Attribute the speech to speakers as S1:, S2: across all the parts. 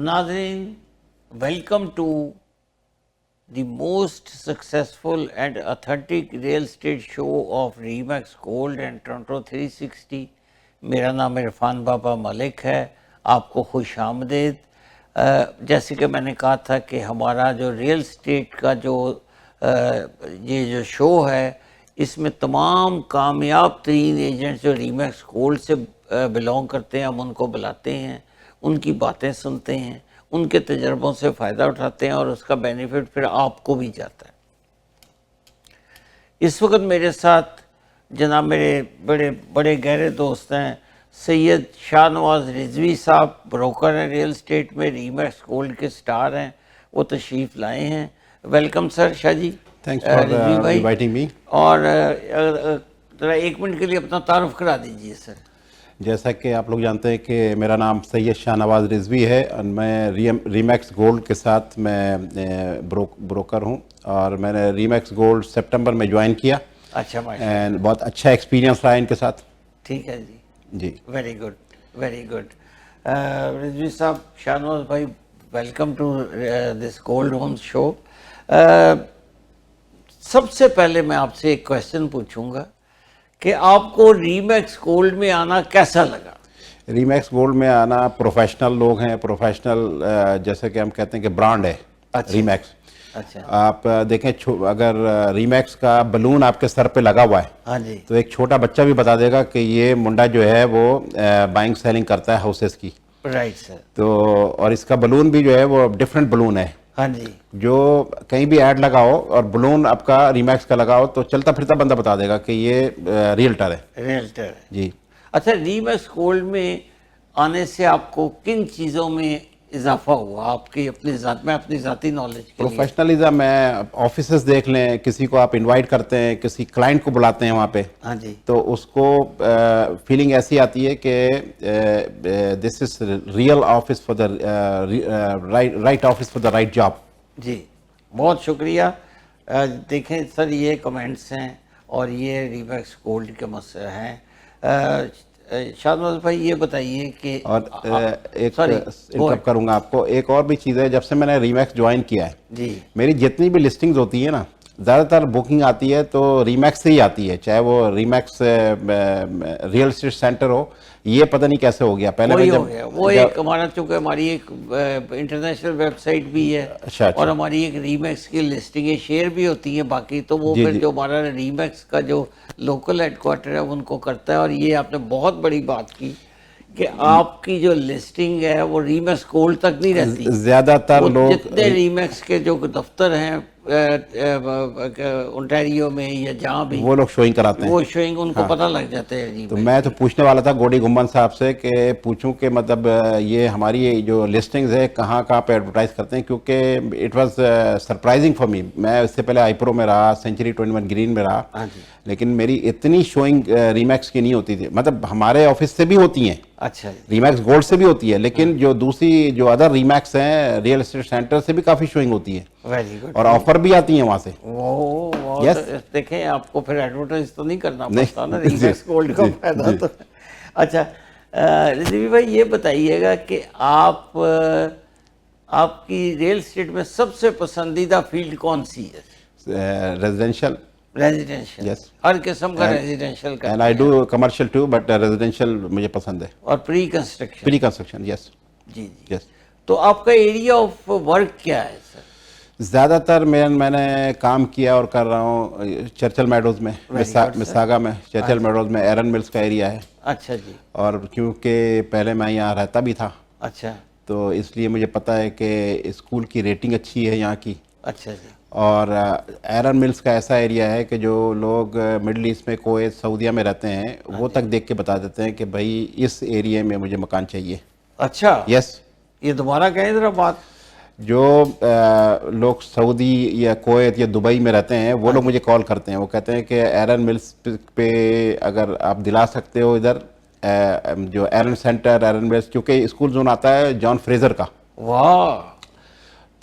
S1: नाज़रीन, welcome to the most successful and authentic real estate show of Remax gold and Toronto 360। मेरा नाम इरफान बाबा मलिक है। आपको खुश आमदीद। जैसे कि मैंने कहा था कि हमारा जो रियल स्टेट का ये जो शो है, इसमें तमाम कामयाब तरीन एजेंट्स जो रीमैक्स गोल्ड से बिलोंग करते हैं, हम उनको बुलाते हैं, उनकी बातें सुनते हैं, उनके तजर्बों से फ़ायदा उठाते हैं और उसका बेनिफिट फिर आपको भी जाता है। इस वक्त मेरे साथ जनाब मेरे बड़े बड़े गहरे दोस्त हैं सैयद शाहनवाज रिजवी साहब, ब्रोकर हैं रियल स्टेट में, रीमैक्स गोल्ड के स्टार हैं, वो तशरीफ़ लाए हैं। Welcome sir Shah ji.
S2: Thanks for inviting me.
S1: और ज़रा 1 मिनट के लिए अपना तारुफ करा दीजिए सर।
S2: जैसा कि आप लोग जानते हैं कि मेरा नाम सैयद शाहनवाज रिजवी है और मैं रीमैक्स गोल्ड के साथ मैं ब्रोकर हूं और मैंने रीमैक्स गोल्ड सितंबर में ज्वाइन किया।
S1: अच्छा,
S2: एंड बहुत अच्छा एक्सपीरियंस रहा इनके साथ।
S1: ठीक है जी। Very good, very good. Rizvi साहब, शाहनवाज भाई, welcome to this gold home show. सबसे पहले मैं आपसे एक क्वेश्चन पूछूंगा कि आपको रीमैक्स गोल्ड में आना कैसा लगा?
S2: रीमैक्स गोल्ड में आना, प्रोफेशनल लोग हैं, प्रोफेशनल जैसे कि हम कहते हैं कि ब्रांड है।
S1: अच्छा,
S2: रीमैक्स।
S1: अच्छा,
S2: आप देखें, अगर रीमैक्स का बलून आपके सर पे लगा हुआ है,
S1: हाँ जी,
S2: तो एक छोटा बच्चा भी बता देगा कि ये मुंडा जो है वो बाइंग सेलिंग करता है हाउसेस की।
S1: Right sir.
S2: तो और इसका बलून भी जो है वो डिफरेंट बलून है।
S1: हाँ जी,
S2: जो कहीं भी ऐड लगाओ और बलून आपका रीमैक्स का लगाओ तो चलता फिरता बंदा बता देगा कि ये रियल्टर है।
S1: रियल्टर है
S2: जी।
S1: अच्छा, रीमैक्स गोल्ड में आने से आपको किन चीज़ों में इजाफा हुआ आपकी अपनी ज़ात में, अपनी ज़ाती नॉलेज के लिए?
S2: प्रोफेशनलिज्म है। ऑफिसेस देख लें, किसी को आप इनवाइट करते हैं, किसी क्लाइंट को बुलाते हैं वहाँ पे,
S1: हाँ जी,
S2: तो उसको फीलिंग ऐसी आती है कि this is real office for the right office for the right job.
S1: जी, बहुत शुक्रिया। देखें सर, ये कमेंट्स हैं और ये रीमैक्स गोल्ड के मसले हैं। शाहनवाज भाई, ये बताइए कि
S2: और एक
S1: सॉरी
S2: इंटरप्ट करूंगा आपको, एक और भी चीज़ है। जब से मैंने रीमैक्स ज्वाइन किया है,
S1: जी,
S2: मेरी जितनी भी लिस्टिंग्स होती है ना, ज़्यादातर बुकिंग आती है तो रीमैक्स से ही आती है, चाहे वो रीमैक्स रियल एस्टेट सेंटर हो। ये पता नहीं कैसे हो गया। पहले
S1: वही
S2: मैं
S1: हो गया। वो एक हमारा, चूँकि हमारी एक इंटरनेशनल वेबसाइट भी है,
S2: अच्छा।
S1: और हमारी एक रीमैक्स की लिस्टिंगें शेयर भी होती हैं बाकी, तो वो
S2: जी,
S1: फिर
S2: जी।
S1: जो हमारा रीमैक्स का जो लोकल हेडक्वार्टर है उनको करता है। और ये आपने बहुत बड़ी बात की कि आपकी जो लिस्टिंग है वो रीमैक्स गोल्ड तक नहीं रहती।
S2: ज़्यादातर लोग
S1: जितने रीमैक्स के जो दफ्तर हैं ओंटारियो में या जहाँ भी,
S2: वो लोग शोइंग कराते हैं।
S1: वो शोइंग उनको पता लग जाते हैं।
S2: तो मैं तो पूछने वाला था गोडी गुम्मन साहब से कि पूछूं कि मतलब ये हमारी जो लिस्टिंग्स है कहाँ कहाँ पे एडवर्टाइज करते हैं, क्योंकि it was surprising for me. मैं इससे पहले आईप्रो में रहा, सेंचुरी 21 ग्रीन में रहा,
S1: हाँ जी,
S2: लेकिन मेरी इतनी शोइंग रीमैक्स की नहीं होती थी। मतलब हमारे ऑफिस से भी होती हैं,
S1: अच्छा जी,
S2: रीमैक्स गोल्ड से भी होती है, लेकिन जो दूसरी जो अदर रीमैक्स हैं रियल एस्टेट सेंटर से भी काफ़ी शोइंग होती है
S1: वेरी गुड।
S2: और ऑफर भी आती है वहाँ से।
S1: वो
S2: Yes.
S1: तो देखें, आपको फिर एडवर्टाइज तो नहीं करना
S2: नहीं।
S1: पड़ता ना, रीमैक्स गोल्ड का
S2: जी,
S1: फायदा
S2: जी।
S1: तो। अच्छा, रिजवी भाई, ये बताइएगा कि आपकी रियल एस्टेट में सबसे पसंदीदा फील्ड कौन सी है?
S2: रेजिडेंशियल।
S1: रेजिडेंशियल।
S2: Yes.
S1: हर किस्म का रेजिडेंशियल का।
S2: And I do commercial too, but residential मुझे पसंद है।
S1: और pre construction.
S2: Pre construction, yes.
S1: जी जी।
S2: यस।
S1: तो आपका एरिया ऑफ वर्क क्या है सर?
S2: ज़्यादातर मैंने काम किया और कर रहा हूँ चर्चल मेडोज में, मिसागा में, चर्चल मेडोज में एरन मिल्स का एरिया है।
S1: अच्छा जी।
S2: और क्योंकि पहले मैं यहाँ रहता भी था,
S1: अच्छा,
S2: तो इसलिए मुझे पता है कि स्कूल की रेटिंग अच्छी है यहाँ की।
S1: अच्छा जी।
S2: और एरन मिल्स का ऐसा एरिया है कि जो लोग मिडल ईस्ट में, कोवैत, सऊदीया में रहते हैं, वो तक देख के बता देते हैं कि भाई इस एरिया में मुझे मकान चाहिए।
S1: अच्छा,
S2: यस।
S1: ये दोबारा कहें जरा बात।
S2: जो लोग सऊदी या कोवैत या दुबई में रहते हैं, वो लोग मुझे कॉल करते हैं, वो कहते हैं कि एरन मिल्स पे अगर आप दिला सकते हो इधर जो एरन सेंटर, एरन मिल्स, क्योंकि स्कूल जोन आता है जॉन फ्रेजर का,
S1: वाह,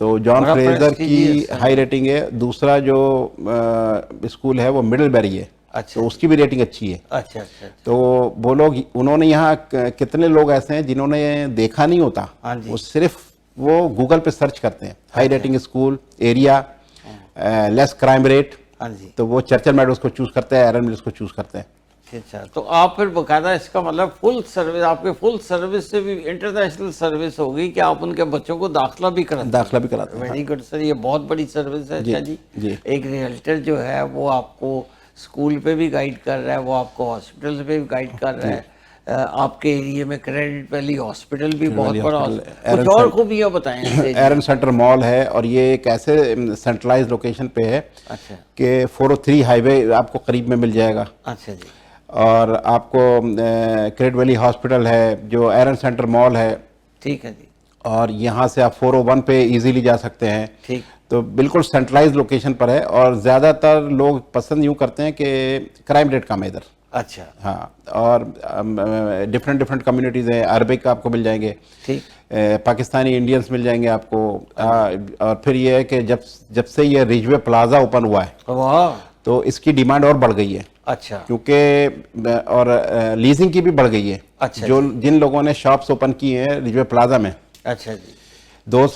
S2: तो जॉन
S1: बड़ा
S2: फ्रेजर की
S1: prestigious
S2: हाई रेटिंग है। दूसरा जो स्कूल है वो मिडलबेरी है,
S1: अच्छा
S2: तो उसकी भी रेटिंग अच्छी है।
S1: अच्छा अच्छा।
S2: तो वो लोग, उन्होंने यहाँ कितने लोग ऐसे हैं जिन्होंने देखा नहीं होता,
S1: हाँ जी।
S2: वो सिर्फ वो गूगल पे सर्च करते हैं high rating school, area, less crime rate,
S1: हाँ जी।
S2: तो वो चर्चिल मेडोज को चूज करते हैं, एरन मिल्स को चूज करते हैं।
S1: अच्छा, तो आप फिर बकायदा इसका मतलब फुल सर्विस, आपके फुल सर्विस से भी इंटरनेशनल सर्विस होगी कि आप उनके बच्चों को दाखिला भी कराते हैं?
S2: दाखिला भी कराते हैं।
S1: वेरी गुड सर, ये बहुत बड़ी सर्विस है।
S2: जी,
S1: अच्छा जी,
S2: जी।
S1: एक रियल्टर जो है वो आपको स्कूल पे भी गाइड कर रहा है, वो आपको हॉस्पिटल पे भी गाइड कर रहा है। आपके एरिया में क्रेडिट वैली हॉस्पिटल भी बहुत
S2: वैली
S1: बड़ा
S2: हॉस्पिटल,
S1: कुछ और खूबियाँ बताएं इस एरिया
S2: एरन सेंटर मॉल है, और ये एक ऐसे सेंट्रलाइज लोकेशन पे है
S1: अच्छा
S2: कि 403 हाईवे आपको करीब में मिल जाएगा।
S1: अच्छा जी,
S2: और आपको क्रेडिट वैली हॉस्पिटल है, जो एरन सेंटर मॉल है,
S1: ठीक है जी,
S2: और यहाँ से आप 401 पे इजीली जा सकते हैं।
S1: ठीक।
S2: तो बिल्कुल सेंट्रलाइज लोकेशन पर है, और ज़्यादातर लोग पसंद यूँ करते हैं कि क्राइम रेट कम है इधर।
S1: अच्छा
S2: हाँ, और डिफरेंट डिफरेंट कम्युनिटीज़ हैं, अरबिक आपको मिल जाएंगे,
S1: ठीक।
S2: पाकिस्तानी इंडियंस मिल जाएंगे आपको। और फिर ये है कि जब से ये रिजवे प्लाजा ओपन हुआ है,
S1: वाह,
S2: तो इसकी डिमांड और बढ़ गई है,
S1: अच्छा
S2: क्योंकि और लीजिंग की भी बढ़ गई है।
S1: अच्छा
S2: जो जिन लोगों ने शॉप्स ओपन की हैं रिजवे प्लाजा में,
S1: अच्छा जी,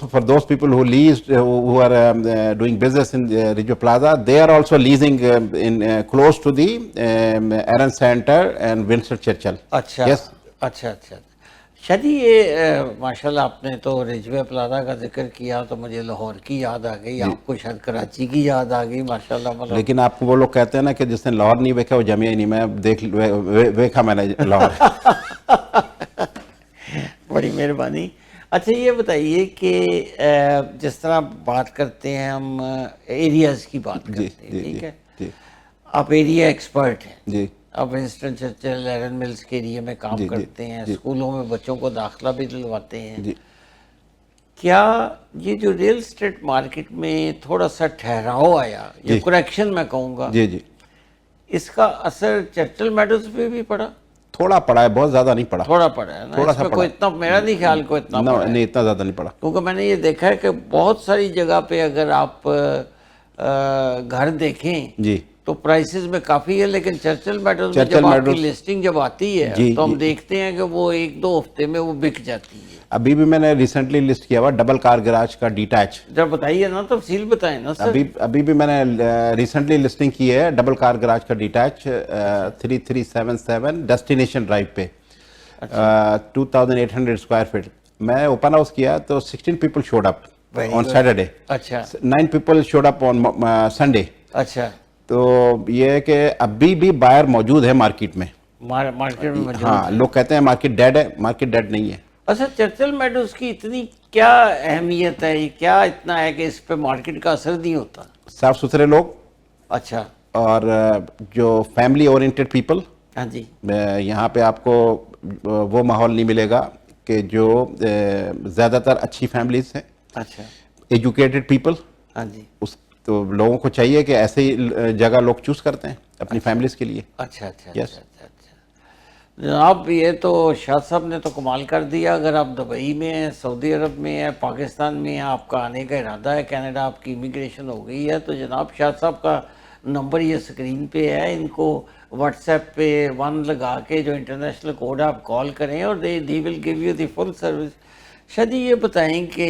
S2: for those people who leased, who are doing business in Ridgeway Plaza, they are also leasing in close to the Aaron Center and Winston Churchill.
S1: अच्छा
S2: Yes.
S1: अच्छा अच्छा। शादी ये माशाल्लाह आपने तो रिजवे प्लाजा का जिक्र किया तो मुझे लाहौर की याद आ गई, आपको शायद कराची की याद आ गई माशाल्लाह। मतलब
S2: लेकिन आपको वो लोग कहते हैं ना कि जिसने लाहौर नहीं देखा वो जमिया ही नहीं। मैं देखा मैंने लाहौर।
S1: बड़ी मेहरबानी। अच्छा ये बताइए कि जिस तरह बात करते हैं हम एरियाज़ की बात
S2: जी
S1: करते हैं,
S2: जी
S1: ठीक
S2: जी
S1: है,
S2: जी
S1: आप एरिया एक्सपर्ट हैं,
S2: जी
S1: आप विंस्टन चर्चिल, एरन मिल्स के एरिया में काम
S2: जी, जी,
S1: करते हैं,
S2: जी।
S1: स्कूलों में बच्चों को दाखिला भी दिलवाते हैं।
S2: जी
S1: क्या ये जो रियल एस्टेट मार्केट में थोड़ा सा ठहराव आया, ये
S2: जी।
S1: करेक्शन मैं कहूँगा,
S2: जी जी,
S1: इसका असर चर्चिल मेडोज पे भी पड़ा?
S2: थोड़ा पड़ा है, बहुत ज़्यादा नहीं पड़ा।
S1: थोड़ा पड़ा है ना,
S2: थोड़ा सा
S1: इसमें कोई
S2: पड़ा।
S1: इतना, मेरा नहीं ख्याल को इतना
S2: ना,
S1: पड़ा है।
S2: नहीं, इतना ज़्यादा नहीं पड़ा।
S1: क्योंकि मैंने ये देखा है कि बहुत सारी जगह पे अगर आप घर देखें
S2: जी
S1: तो प्राइसेस में काफ़ी है, लेकिन चर्चिल मेडोज में
S2: चर्चिल
S1: जब आपकी
S2: मेडोज-
S1: लिस्टिंग जब आती है
S2: जी,
S1: तो हम
S2: जी।
S1: देखते हैं कि वो 1-2 हफ्ते में वो बिक जाती है।
S2: अभी भी मैंने रिसेंटली लिस्ट किया हुआ डबल कार गैराज का डिटैच।
S1: जब बताइए ना, तफसील बताएं ना सर।
S2: अभी भी मैंने रिसेंटली लिस्टिंग की है डबल कार गैराज का डिटैच 3377 डेस्टिनेशन ड्राइव पे, 2800 स्क्वायर फीट। मैं ओपन हाउस किया तो 16 people showed up
S1: Very
S2: on
S1: good.
S2: Saturday,
S1: अच्छा
S2: 9 people showed up on Sunday.
S1: अच्छा,
S2: तो ये है कि अभी भी बायर मौजूद है मार्केट में।
S1: मार्केट में मौजूद
S2: हाँ,
S1: है।
S2: लोग कहते हैं मार्केट डेड है, मार्केट डेड नहीं है।
S1: अच्छा, चर्चिल मेडोज की इतनी क्या अहमियत है, ये क्या इतना है कि इस पे मार्केट का असर नहीं होता?
S2: साफ सुथरे लोग, और
S1: अच्छा,
S2: जो फैमिली ओरिएंटेड पीपल।
S1: हाँ जी,
S2: यहाँ पे आपको वो माहौल नहीं मिलेगा कि जो ज़्यादातर अच्छी फैमिलीज हैं,
S1: अच्छा,
S2: एजुकेटेड पीपल।
S1: हाँ जी,
S2: उस तो लोगों को चाहिए कि ऐसे ही जगह लोग चूज़ करते हैं अपनी फैमिलीज के लिए।
S1: अच्छा अच्छा
S2: Yes.
S1: अच्छा अच्छा अच्छा। जनाब ये तो शाह साहब ने तो कमाल कर दिया। अगर आप दुबई में हैं, सऊदी अरब में हैं, पाकिस्तान में हैं, आपका आने का इरादा है, कनाडा आपकी इमिग्रेशन हो गई है, तो जनाब शाह साहब का नंबर ये स्क्रीन पे है, इनको व्हाट्सएप पे 1 लगा के जो इंटरनेशनल कोड आप कॉल करें और they will give you the full service. शादी ये बताएं कि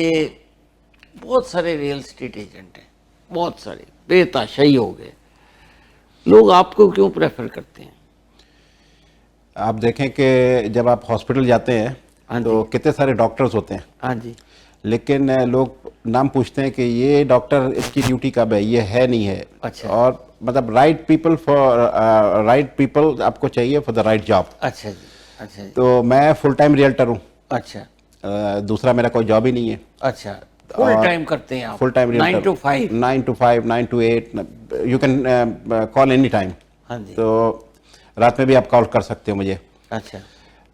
S1: बहुत सारे रियल एस्टेट एजेंट हैं, बहुत सारे बेताशाई हो गए, लोग आपको क्यों प्रेफर करते हैं?
S2: आप देखें कि जब आप हॉस्पिटल जाते
S1: हाँ
S2: हैं तो कितने सारे डॉक्टर्स होते हैं,
S1: हाँ जी,
S2: लेकिन लोग नाम पूछते हैं कि ये डॉक्टर, इसकी ड्यूटी कब है, ये है नहीं है।
S1: अच्छा।
S2: और मतलब राइट पीपल आपको चाहिए फॉर द राइट जॉब।
S1: अच्छा जी, अच्छा जी,
S2: तो मैं फुल टाइम रियल्टर हूँ,
S1: अच्छा
S2: दूसरा मेरा कोई जॉब ही नहीं है।
S1: अच्छा, फुल टाइम करते हैं आप?
S2: Full time
S1: 9 to 5?
S2: 9 to 5, 9 to 8, you can call any time.
S1: हाँ जी,
S2: तो रात में भी आप कॉल कर सकते हो मुझे।
S1: अच्छा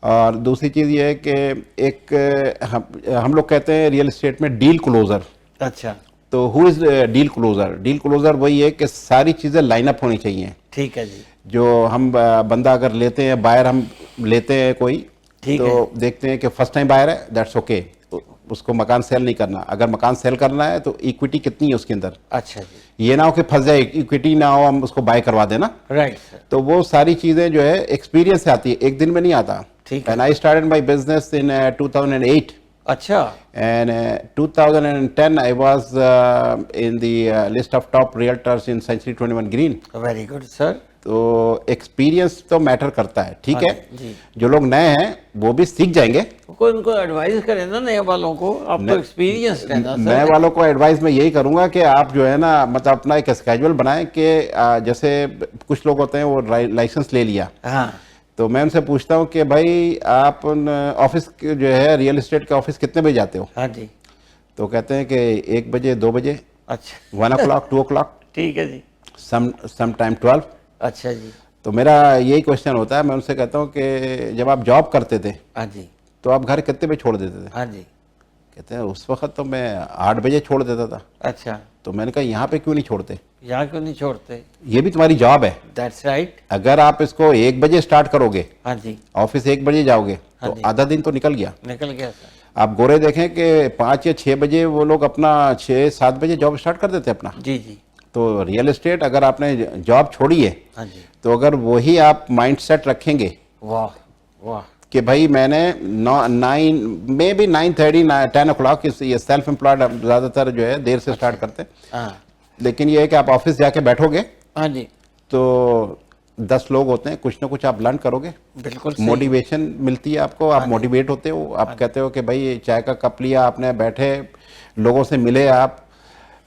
S2: और दूसरी चीज़ ये है कि एक हम लोग कहते हैं रियल एस्टेट में डील क्लोजर।
S1: अच्छा,
S2: तो who is deal closer? Deal closer वही है कि सारी चीज़ें लाइनअप होनी चाहिए।
S1: ठीक है जी,
S2: जो हम बंदा अगर लेते हैं, बायर हम लेते हैं कोई,
S1: ठीक
S2: तो देखते हैं कि फर्स्ट टाइम बायर है, दैट्स ओके, उसको मकान सेल नहीं करना। अगर मकान सेल करना है तो इक्विटी कितनी है उसके अंदर,
S1: अच्छा जी,
S2: ये ना हो कि फंस जाए, इक्विटी ना हो, हम उसको बाय करवा देना।
S1: राइट सर,
S2: तो वो सारी चीज़ें जो है एक्सपीरियंस से आती है, एक दिन में नहीं आता।
S1: ठीक है।
S2: And I started my business in 2008।
S1: अच्छा,
S2: And 2010, I was in the list of top realtors in Century 21 Green.
S1: Very good sir.
S2: तो एक्सपीरियंस तो मैटर करता है, ठीक है।
S1: जी।
S2: जो लोग नए हैं वो भी सीख जाएंगे।
S1: कोई उनको एडवाइस करें ना नए वालों को, आप तो एक्सपीरियंस है ना
S2: नए
S1: सर।
S2: वालों को एडवाइस मैं यही करूंगा कि आप जो है ना मतलब अपना एक स्केड्यूल बनाएं कि जैसे कुछ लोग होते हैं वो लाइसेंस ले लिया,
S1: हाँ
S2: तो मैं उनसे पूछता हूँ कि भाई आप ऑफिस जो है रियल एस्टेट के ऑफिस कितने बजे जाते हो?
S1: हाँ जी।
S2: तो कहते हैं कि 1 बजे, 2 बजे,
S1: अच्छा
S2: 1 o'clock, 2 o'clock,
S1: ठीक है जी।
S2: Some time 12।
S1: अच्छा जी।
S2: तो मेरा यही क्वेश्चन होता है, मैं उनसे कहता हूँ कि जब आप जॉब करते थे
S1: हाँ जी।
S2: तो आप घर कितने बजे छोड़ देते थे?
S1: हाँ जी।
S2: कहते हैं उस वक्त तो मैं 8 बजे छोड़ देता था।
S1: अच्छा,
S2: तो मैंने कहा यहाँ पे क्यों नहीं छोड़ते?
S1: यहाँ क्यों नहीं छोड़ते?
S2: ये भी तुम्हारी जॉब है।
S1: That's right.
S2: अगर आप इसको 1 बजे स्टार्ट करोगे,
S1: हाँ जी,
S2: ऑफिस 1 बजे जाओगे,
S1: हाँ
S2: तो
S1: जी।
S2: आधा दिन तो निकल गया।
S1: निकल गया सर।
S2: आप गोरे देखें कि 5 या 6 बजे वो लोग अपना 6-7 बजे जॉब स्टार्ट कर देते हैं अपना।
S1: जी जी।
S2: तो रियल एस्टेट अगर आपने जॉब छोड़ी है,
S1: हाँ जी।
S2: तो अगर वही आप माइंड सेट रखेंगे
S1: वाह वाह।
S2: कि भाई मैंने 9 मे बी 9:30 10 o'clock, ये सेल्फ एम्प्लॉयड ज़्यादातर जो है देर से स्टार्ट करते हैं,
S1: हाँ
S2: लेकिन ये है कि आप ऑफिस जाके बैठोगे
S1: हाँ जी,
S2: तो 10 लोग होते हैं, कुछ ना कुछ आप लर्न करोगे,
S1: बिल्कुल सही।
S2: मोटिवेशन मिलती है आपको, आप मोटिवेट होते हो, आप कहते हो कि भाई चाय का कप लिया आपने, बैठे लोगों से मिले आप।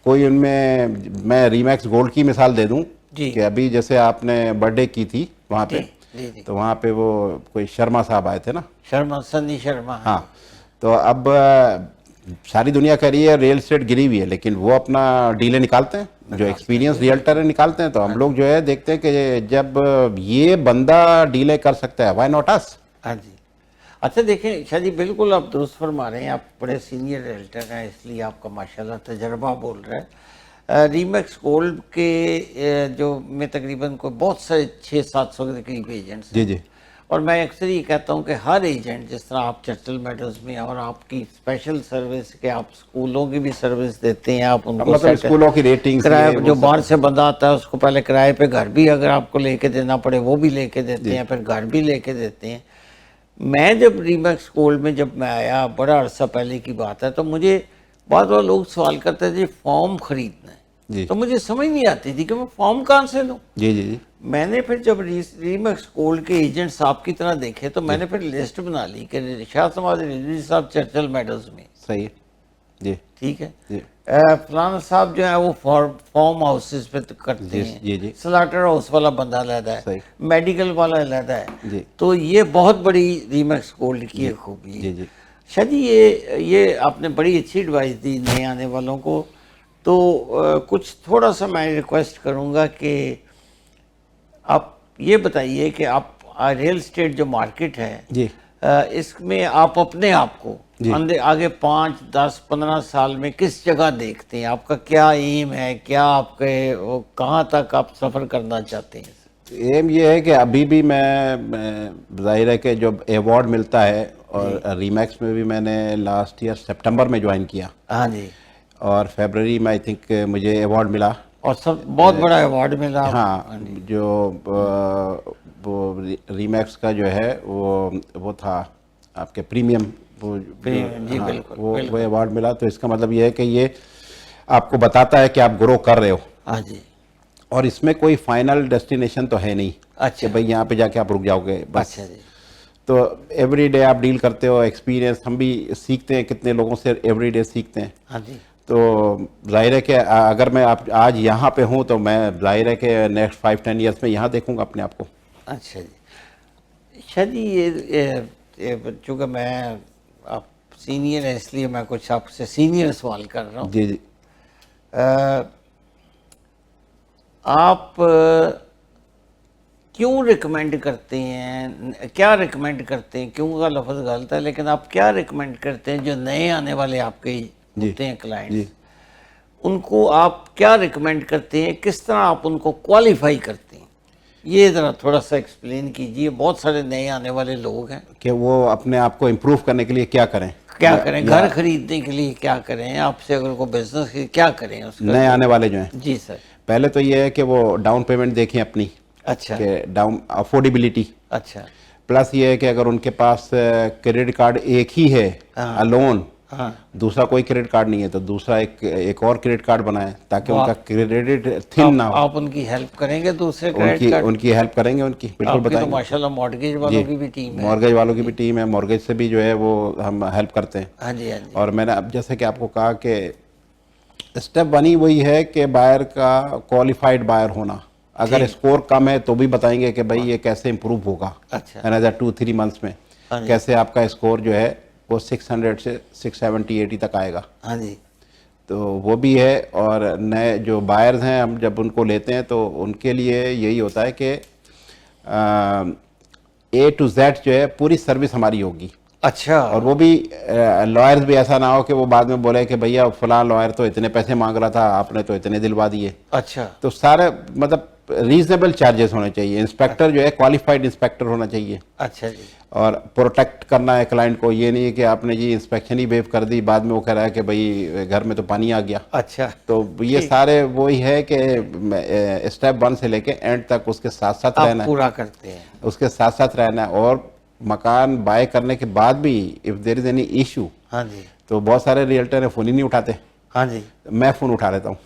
S2: कोई उनमें मैं रीमैक्स गोल्ड की मिसाल दे दूं
S1: जी।
S2: कि अभी जैसे आपने बर्थडे की थी वहाँ पे,
S1: जी जी।
S2: तो वहाँ पे वो कोई शर्मा साहब आए थे ना।
S1: शर्मा, सन्नी शर्मा।
S2: हाँ, तो अब सारी दुनिया कह रही है रियल एस्टेट गिरी हुई है, लेकिन वो अपना डीले निकालते हैं, जो एक्सपीरियंस रियल्टर है निकालते हैं। तो हम लोग जो है देखते हैं कि जब ये बंदा डीले कर सकता है, व्हाई नॉट अस?
S1: हाँ जी। अच्छा देखें शाह जी, बिल्कुल आप दुरुस्त फरमा रहे हैं, आप बड़े सीनियर रियल्टर हैं, इसलिए आपका माशाल्लाह तजर्बा बोल रहा है। रीमैक्स गोल्ड के जो में तकरीबन कोई बहुत सारे 600-700 के करीब एजेंट्स हैं।
S2: जी जी
S1: और मैं अक्सर ये कहता हूँ कि हर एजेंट, जिस तरह आप चर्चिल मेडल्स में और आपकी स्पेशल सर्विस के, आप स्कूलों की भी सर्विस देते हैं, आप उनको
S2: मतलब स्कूलों की रेटिंग्स,
S1: किराए, जो बाहर से बंदा आता है उसको पहले किराए पे घर भी अगर आपको लेके देना पड़े वो भी लेके देते हैं, फिर घर भी लेके देते हैं। मैं जब रीमैक्स गोल्ड में जब मैं आया, बड़ा अरसा पहले की बात है, तो मुझे बहुत बार लोग सवाल करते थे फॉर्म खरीदना है,
S2: जी
S1: तो मुझे समझ नहीं आती थी कि मैं फॉर्म कहाँ से लूँ।
S2: जी जी जी
S1: मैंने फिर जब रीमैक्स गोल्ड के एजेंट्स आपकी तरह देखे, तो मैंने फिर लिस्ट बना ली कि शाह समाज रिजवी साहब चर्चिल मेडल्स में,
S2: सही है जी
S1: ठीक है,
S2: जी
S1: फलाना साहब जो है वो फार्म हाउसेस पे तो करते
S2: जी
S1: हैं,
S2: जी जी
S1: स्लाटर हाउस वाला बंदा अलहदा
S2: सही।
S1: है, मेडिकल वाला अलहदा है।
S2: जी
S1: तो ये बहुत बड़ी रीमैक्स गोल्ड की एक खूबी
S2: जी
S1: है।
S2: जी
S1: शाह जी, ये आपने बड़ी अच्छी एडवाइस दी नए आने वालों को। तो कुछ थोड़ा सा मैं रिक्वेस्ट करूँगा कि आप ये बताइए कि आप रियल एस्टेट जो मार्केट है,
S2: जी
S1: इसमें आप अपने आप को आगे 5, 10, 15 साल में किस जगह देखते हैं? आपका क्या एम है, क्या आपके कहाँ तक आप सफ़र करना चाहते हैं?
S2: एम ये है कि अभी भी मैं जाहिर है कि जो अवार्ड मिलता है, और रीमैक्स में भी मैंने लास्ट ईयर सितंबर में ज्वाइन किया,
S1: हाँ जी,
S2: और फरवरी में आई थिंक मुझे अवार्ड मिला।
S1: और सब बहुत बड़ा अवार्ड मिला।
S2: हाँ, जो वो रीमैक्स का जो है वो था आपके प्रीमियम, वो
S1: जी
S2: हाँ,
S1: बिल्कुल,
S2: वो अवार्ड मिला। तो इसका मतलब ये है कि ये आपको बताता है कि आप ग्रो कर रहे हो,
S1: हाँ जी।
S2: और इसमें कोई फाइनल डेस्टिनेशन तो है नहीं
S1: अच्छा
S2: कि भाई यहाँ पे जाके आप रुक जाओगे बस।
S1: अच्छा जी।
S2: तो एवरी डे आप डील करते हो, एक्सपीरियंस हम भी सीखते हैं, कितने लोगों से एवरी डे सीखते हैं।
S1: हाँ जी।
S2: तो जाहिर है कि अगर मैं आप आज यहाँ पे हूँ तो मैं जाहिर है कि नेक्स्ट 5-10 ईयर्स में यहाँ देखूंगा अपने आप को।
S1: अच्छा जी। शाह जी, ये चूँकि मैं आप सीनियर हैं, इसलिए मैं कुछ आपसे सीनियर सवाल कर रहा हूँ।
S2: जी जी
S1: आप क्यों रिकमेंड करते हैं, क्या रिकमेंड करते हैं, क्यों का लफ्ज़ गलत है, लेकिन आप क्या रिकमेंड करते हैं जो नए आने वाले आपके होते हैं क्लाइंट्स, उनको आप क्या रिकमेंड करते हैं, किस तरह आप उनको क्वालिफाई करते हैं? ये ज़रा थोड़ा सा एक्सप्लेन कीजिए। बहुत सारे नए आने वाले लोग हैं
S2: कि वो अपने आप को इम्प्रूव करने के लिए क्या करें,
S1: क्या करें, घर खरीदने के लिए क्या करें, आपसे अगर कोई बिजनेस के क्या करें उसका।
S2: नए आने वाले जो हैं,
S1: जी सर।
S2: पहले तो ये है कि वो डाउन पेमेंट देखें अपनी,
S1: अच्छा
S2: कि डाउन अफोर्डेबिलिटी।
S1: अच्छा।
S2: प्लस ये है कि अगर उनके पास क्रेडिट कार्ड एक ही है अलोन,
S1: हाँ
S2: दूसरा कोई क्रेडिट कार्ड नहीं है तो दूसरा एक और क्रेडिट कार्ड बनाएं ताकि उनका क्रेडिट थिन ना हो।
S1: आप उनकी हेल्प करेंगे दूसरे क्रेडिट कार्ड?
S2: उनकी हेल्प करेंगे, उनकी बिल्कुल
S1: आपकी तो
S2: बताएंगे।
S1: माशाल्लाह मॉर्गेज वालों की भी टीम है।
S2: मॉर्गेज वालों की भी टीम है, मॉर्गेज से भी जो है वो हम हेल्प करते हैं।
S1: हाँ जी हाँ जी।
S2: और मैंने अब जैसे कि आपको कहा कि स्टेप वन ही वही है कि बायर का क्वालिफाइड बायर होना। अगर स्कोर कम है तो भी बताएंगे कि भाई ये कैसे इंप्रूव होगा
S1: अच्छा।
S2: अनदर 2-3 मंथ्स में,
S1: हाँ जी
S2: कैसे आपका स्कोर जो है वो 600 से 670-80 तक आएगा।
S1: हाँ जी।
S2: तो वो भी है। और नए जो बायर्स हैं हम जब उनको लेते हैं तो उनके लिए यही होता है कि A to Z जो है पूरी सर्विस हमारी होगी।
S1: अच्छा।
S2: और वो भी लॉयर्स भी ऐसा ना हो कि वो बाद में बोले कि भैया फलां लॉयर तो इतने पैसे मांग रहा था, आपने तो इतने दिलवा दिए।
S1: अच्छा।
S2: तो सारे मतलब रीजनेबल चार्जेस होने चाहिए। इंस्पेक्टर जो है क्वालिफाइड इंस्पेक्टर होना चाहिए।
S1: अच्छा जी।
S2: और प्रोटेक्ट करना है क्लाइंट को। ये नहीं है कि आपने जी इंस्पेक्शन ही वेव कर दी, बाद में वो कह रहा है कि भाई घर में तो पानी आ गया।
S1: अच्छा।
S2: तो ये सारे वही है कि स्टेप 1 से लेके एंड तक उसके साथ साथ
S1: आप
S2: रहना है,
S1: पूरा करते हैं।
S2: उसके साथ साथ रहना है। और मकान बाय करने के बाद भी if there is any issue,
S1: हाँ जी
S2: तो बहुत सारे रियल्टर फ़ोन ही नहीं उठाते,
S1: हाँ जी।
S2: मैं फ़ोन उठा लेता हूँ।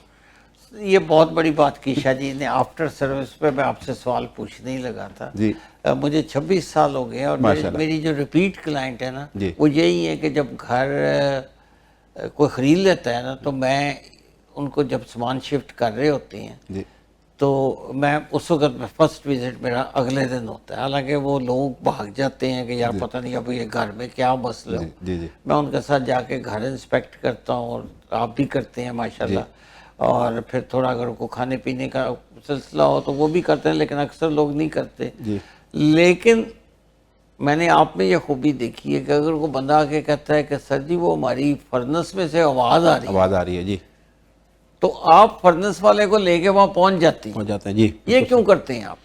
S1: ये बहुत बड़ी बात की शाह जी ने। आफ्टर सर्विस पे मैं आपसे सवाल पूछने ही लगा था।
S2: जी
S1: मुझे 26 साल हो गए हैं और
S2: माशाल्लाह।
S1: मेरी जो रिपीट क्लाइंट है ना,
S2: जी।
S1: वो यही है कि जब घर कोई ख़रीद लेता है ना, तो मैं उनको जब सामान शिफ्ट कर रहे होते हैं
S2: जी
S1: तो मैं उस वक्त फर्स्ट विजिट मेरा अगले दिन होता है। हालांकि वो लोग भाग जाते हैं कि यार पता नहीं अब ये घर में क्या मसले हो।
S2: जी जी
S1: मैं उनके साथ जाके घर इंस्पेक्ट करता हूँ और आप भी करते हैं माशाल्लाह। और फिर थोड़ा अगर उनको खाने पीने का सिलसिला हो तो वो भी करते हैं, लेकिन अक्सर लोग नहीं करते।
S2: जी
S1: लेकिन मैंने आप में ये खूबी देखी है कि अगर वो बंदा आके कहता है कि सर जी वो हमारी फर्नेस में से आवाज़ आ रही है,
S2: आवाज़ आ रही है जी,
S1: तो आप फर्नेस वाले को लेके वहाँ पहुँच जाती
S2: हो
S1: हैं।
S2: जाते हैं जी।
S1: ये क्यों करते हैं आप?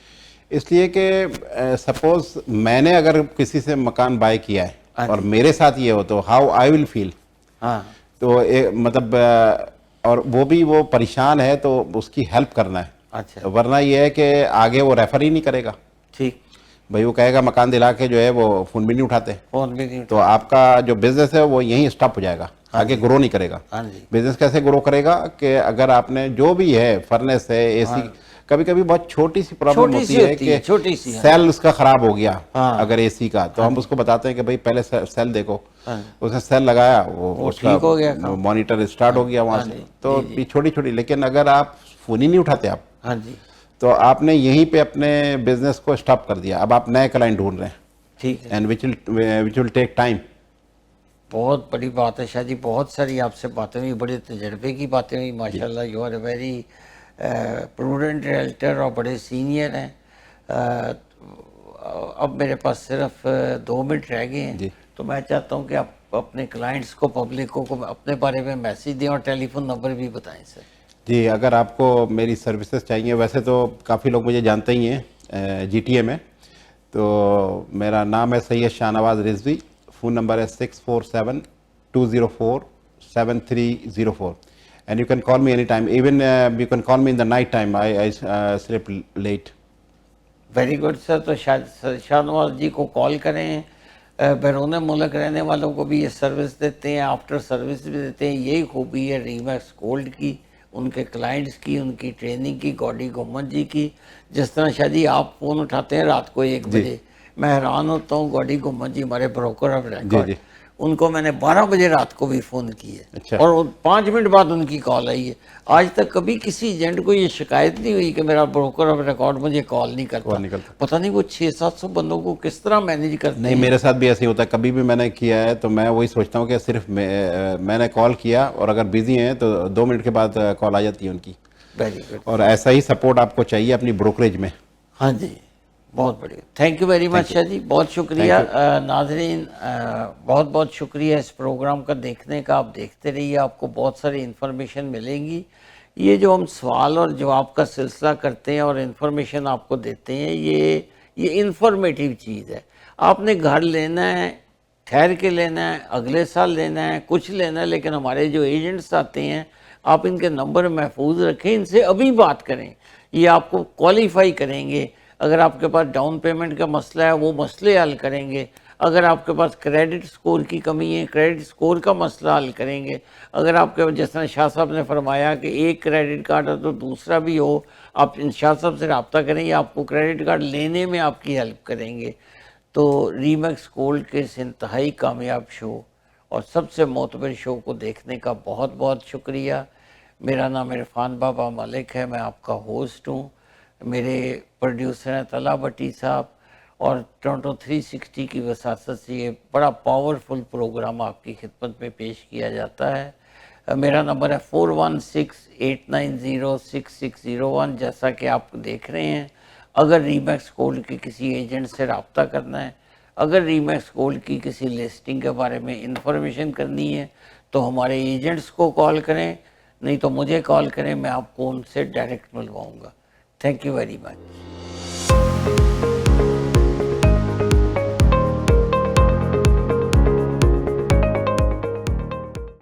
S2: इसलिए कि सपोज मैंने अगर किसी से मकान बाय किया
S1: हाँ
S2: है और
S1: जी।
S2: मेरे साथ ये हो तो हाउ आई विल फील।
S1: हाँ
S2: तो मतलब और वो भी वो परेशान है तो उसकी हेल्प करना है।
S1: अच्छा
S2: वरना ये है कि आगे वो रेफर ही नहीं करेगा,
S1: ठीक।
S2: भाई वो कहेगा मकान दिला के जो है वो फ़ोन भी नहीं उठाते,
S1: फोन भी नहीं
S2: तो
S1: उठा।
S2: आपका जो बिजनेस है वो यहीं स्टॉप हो जाएगा, आगे ग्रो नहीं करेगा।
S1: हाँ जी
S2: बिजनेस कैसे ग्रो करेगा कि अगर आपने जो भी है फर्नेस है एसी, कभी कभी बहुत छोटी सी प्रॉब्लम
S1: छोटी
S2: होती
S1: सी
S2: है
S1: होती है,
S2: कि
S1: छोटी सी। हाँ
S2: सेल उसका खराब हो गया
S1: हाँ।
S2: अगर एसी का, तो हम उसको बताते हैं कि भाई पहले सेल देखो।
S1: हाँ
S2: उसने सेल लगाया, वो उसका
S1: ठीक हो गया काम।
S2: मॉनिटर स्टार्ट हो गया वहाँ
S1: हाँ
S2: से।
S1: जी,
S2: तो ये छोटी छोटी, लेकिन अगर आप फोन ही नहीं उठाते आप,
S1: हाँ जी
S2: तो आपने यहीं पे अपने बिजनेस को स्टॉप कर दिया। अब आप नए क्लाइंट ढूंढ रहे हैं
S1: ठीक है।
S2: And which will take time.
S1: बहुत बड़ी बात है शाह जी। बहुत सारी आपसे बातें हुई, बड़े तजर्बे की बातें हुई माशाल्लाह। You are a very prudent realtor और बड़े सीनियर हैं। अब मेरे पास सिर्फ 2 मिनट रह गए हैं,
S2: जी।
S1: तो मैं चाहता हूँ कि आप अपने क्लाइंट्स को, पब्लिक को अपने बारे में मैसेज दें और टेलीफोन नंबर भी बताएं सर।
S2: जी, अगर आपको मेरी सर्विसेज चाहिए, वैसे तो काफ़ी लोग मुझे जानते ही हैं GTA में, तो मेरा नाम है सैयद शाहनवाज रिजवी। फ़ोन नंबर है 647-204-7304 and you can call me any time, even you can call me in the night time, I sleep late.
S1: Very good sir. तो शाहनवाज जी को कॉल करें। बैरून मुल्क रहने वालों को भी ये सर्विस देते हैं, आफ्टर सर्विस भी देते हैं। यही खूबी है रीमैक्स गोल्ड की, उनके क्लाइंट्स की, उनकी ट्रेनिंग की, गॉडी गोमन जी की। जिस तरह शाह जी आप फ़ोन उठाते हैं रात को 1 बजे, मैं हैरान होता हूँ। गॉडी गोमन जी हमारे ब्रोकर ऑफ
S2: जी
S1: रिकॉर्ड,
S2: जी
S1: उनको मैंने 12 बजे रात को भी फ़ोन किया
S2: अच्छा।
S1: और 5 मिनट बाद उनकी कॉल आई है। आज तक कभी किसी एजेंट को ये शिकायत नहीं हुई कि मेरा ब्रोकर ऑफ रिकॉर्ड मुझे कॉल नहीं करता। पता नहीं वो 600-700 बंदों को किस तरह मैनेज करते
S2: नहीं,
S1: हैं।
S2: मेरे साथ भी ऐसे ही होता है। कभी भी मैंने किया है तो मैं वही सोचता हूँ कि सिर्फ मैंने कॉल किया और अगर बिजी हैं तो 2 मिनट के बाद कॉल आ जाती है उनकी।
S1: Very good.
S2: और ऐसा ही सपोर्ट आपको चाहिए अपनी ब्रोकरेज में।
S1: हाँ जी, बहुत बढ़िया। Thank you very much Shah ji, बहुत शुक्रिया। नाजरीन, बहुत बहुत शुक्रिया इस प्रोग्राम का देखने का। आप देखते रहिए, आपको बहुत सारी इन्फॉर्मेशन मिलेंगी। ये जो हम सवाल और जवाब का सिलसिला करते हैं और इन्फॉर्मेशन आपको देते हैं, ये इन्फॉर्मेटिव चीज़ है। आपने घर लेना है, ठहर के लेना है, अगले साल लेना है, कुछ लेना है, लेकिन हमारे जो एजेंट्स आते हैं, आप इनके नंबर महफूज रखें, इनसे अभी बात करें, ये आपको क्वालिफाई करेंगे। अगर आपके पास डाउन पेमेंट का मसला है, वो मसले हल करेंगे। अगर आपके पास क्रेडिट स्कोर की कमी है, क्रेडिट स्कोर का मसला हल करेंगे। अगर आपके, जिस तरह शाह साहब ने फरमाया कि एक क्रेडिट कार्ड है तो दूसरा भी हो, आप इन शाह साहब से रब्ता करें, या आपको क्रेडिट कार्ड लेने में आपकी हेल्प करेंगे। तो रीमैक्स गोल्ड के इस इंतहाई कामयाब शो और सबसे मोतबर शो को देखने का बहुत बहुत शुक्रिया। मेरा नाम इरफान बाबा मलिक है, मैं आपका होस्ट हूँ। मेरे प्रोड्यूसर हैं तला भट्टी साहब, और टोरंटो 360 की वसासत से ये बड़ा पावरफुल प्रोग्राम आपकी खिदमत में पेश किया जाता है। मेरा नंबर है 4168906601। जैसा कि आप देख रहे हैं, अगर रीमैक्स गोल्ड के किसी एजेंट से रब्ता करना है, अगर रीमैक्स गोल्ड की किसी लिस्टिंग के बारे में इंफॉर्मेशन करनी है, तो हमारे एजेंट्स को कॉल करें, नहीं तो मुझे कॉल करें, मैं आपको उनसे डायरेक्ट मिलवाऊंगा। Thank you very much.